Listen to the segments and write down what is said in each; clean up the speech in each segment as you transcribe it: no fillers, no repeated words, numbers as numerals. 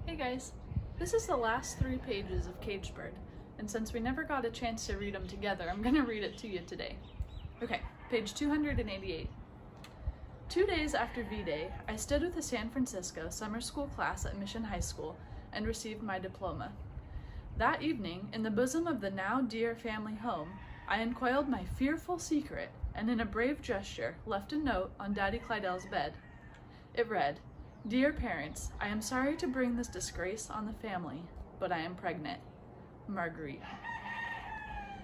Hey guys, this is the last 3 pages of Caged Bird, and since we never got a chance to read them together, I'm gonna read it to you today. Okay, page 288. 2 days after V-Day, I stood with the San Francisco summer school class at Mission High School and received my diploma. That evening, in the bosom of the now dear family home, I uncoiled my fearful secret and in a brave gesture left a note on Daddy Clydell's bed. It read, "Dear parents, I am sorry to bring this disgrace on the family, but I am pregnant. Marguerite."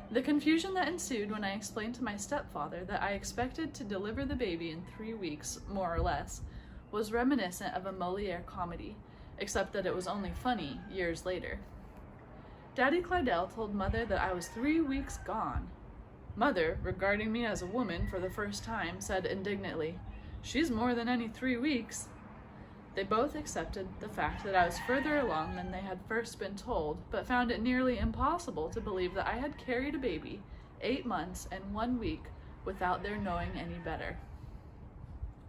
The confusion that ensued when I explained to my stepfather that I expected to deliver the baby in 3 weeks, more or less, was reminiscent of a Molière comedy, except that it was only funny years later. Daddy Clydell told Mother that I was 3 weeks gone. Mother, regarding me as a woman for the first time, said indignantly, "She's more than any 3 weeks." They both accepted the fact that I was further along than they had first been told, but found it nearly impossible to believe that I had carried a baby 8 months and 1 week without their knowing any better.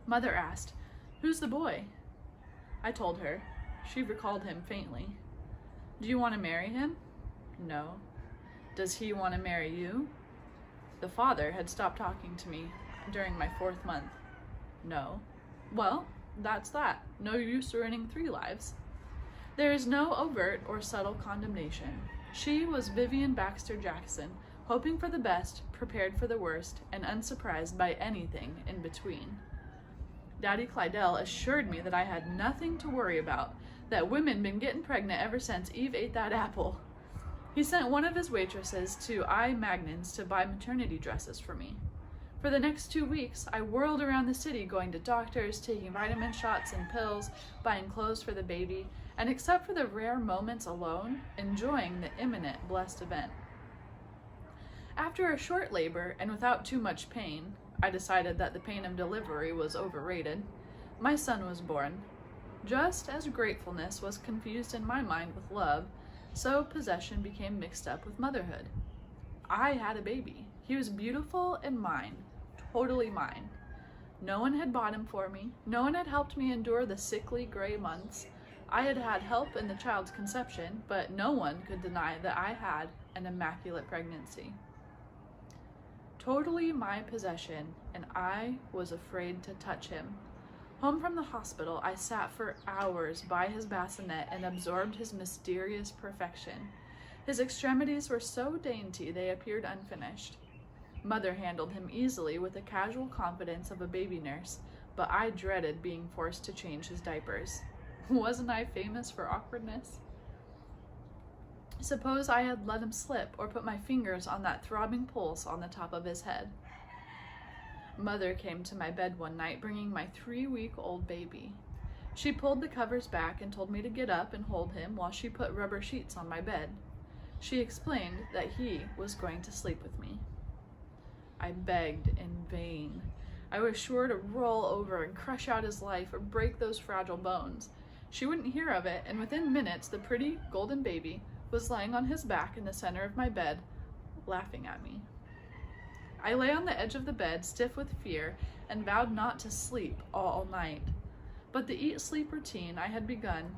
Mother asked, "Who's the boy?" I told her. She recalled him faintly. "Do you want to marry him?" "No." "Does he want to marry you?" The father had stopped talking to me during my 4th month. "No." "Well, that's that. No use ruining 3 lives." There is no overt or subtle condemnation. She was Vivian Baxter Jackson, hoping for the best, prepared for the worst, and unsurprised by anything in between. Daddy Clydell assured me that I had nothing to worry about, that women been getting pregnant ever since Eve ate that apple. He sent one of his waitresses to I. Magnan's to buy maternity dresses for me. For the next 2 weeks, I whirled around the city going to doctors, taking vitamin shots and pills, buying clothes for the baby, and except for the rare moments alone, enjoying the imminent blessed event. After a short labor and without too much pain, I decided that the pain of delivery was overrated, my son was born. Just as gratefulness was confused in my mind with love, so possession became mixed up with motherhood. I had a baby. He was beautiful and mine. Totally mine. No one had bought him for me. No one had helped me endure the sickly gray months. I had had help in the child's conception, but no one could deny that I had an immaculate pregnancy. Totally my possession, and I was afraid to touch him. Home from the hospital, I sat for hours by his bassinet and absorbed his mysterious perfection. His extremities were so dainty they appeared unfinished. Mother handled him easily with the casual confidence of a baby nurse, but I dreaded being forced to change his diapers. Wasn't I famous for awkwardness? Suppose I had let him slip or put my fingers on that throbbing pulse on the top of his head. Mother came to my bed one night bringing my 3-week-old baby. She pulled the covers back and told me to get up and hold him while she put rubber sheets on my bed. She explained that he was going to sleep with me. I begged in vain. I was sure to roll over and crush out his life or break those fragile bones. She wouldn't hear of it, and within minutes the pretty golden baby was lying on his back in the center of my bed, laughing at me. I lay on the edge of the bed, stiff with fear, and vowed not to sleep all night. But the eat-sleep routine I had begun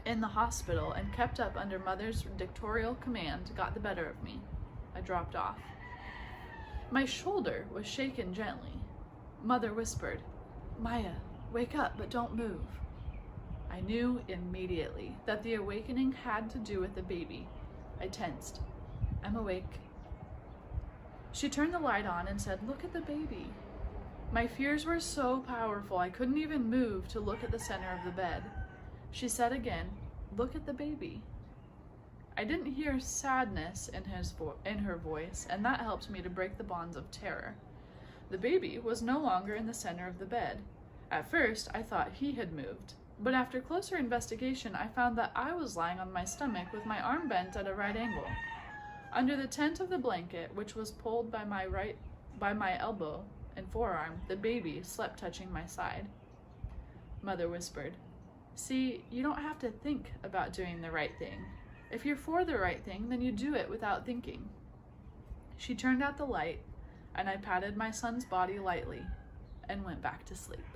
in the hospital and kept up under Mother's dictatorial command got the better of me. I dropped off. My shoulder was shaken gently. Mother whispered, "Maya, wake up, but don't move." I knew immediately that the awakening had to do with the baby. I tensed. "I'm awake." She turned the light on and said, "Look at the baby." My fears were so powerful I couldn't even move to look at the center of the bed. She said again, "Look at the baby." I didn't hear sadness in her voice, and that helped me to break the bonds of terror. The baby was no longer in the center of the bed. At first, I thought he had moved, but after closer investigation, I found that I was lying on my stomach with my arm bent at a right angle. Under the tent of the blanket, which was pulled by my elbow and forearm, the baby slept touching my side. Mother whispered, "See, you don't have to think about doing the right thing. If you're for the right thing, then you do it without thinking." She turned out the light, and I patted my son's body lightly and went back to sleep.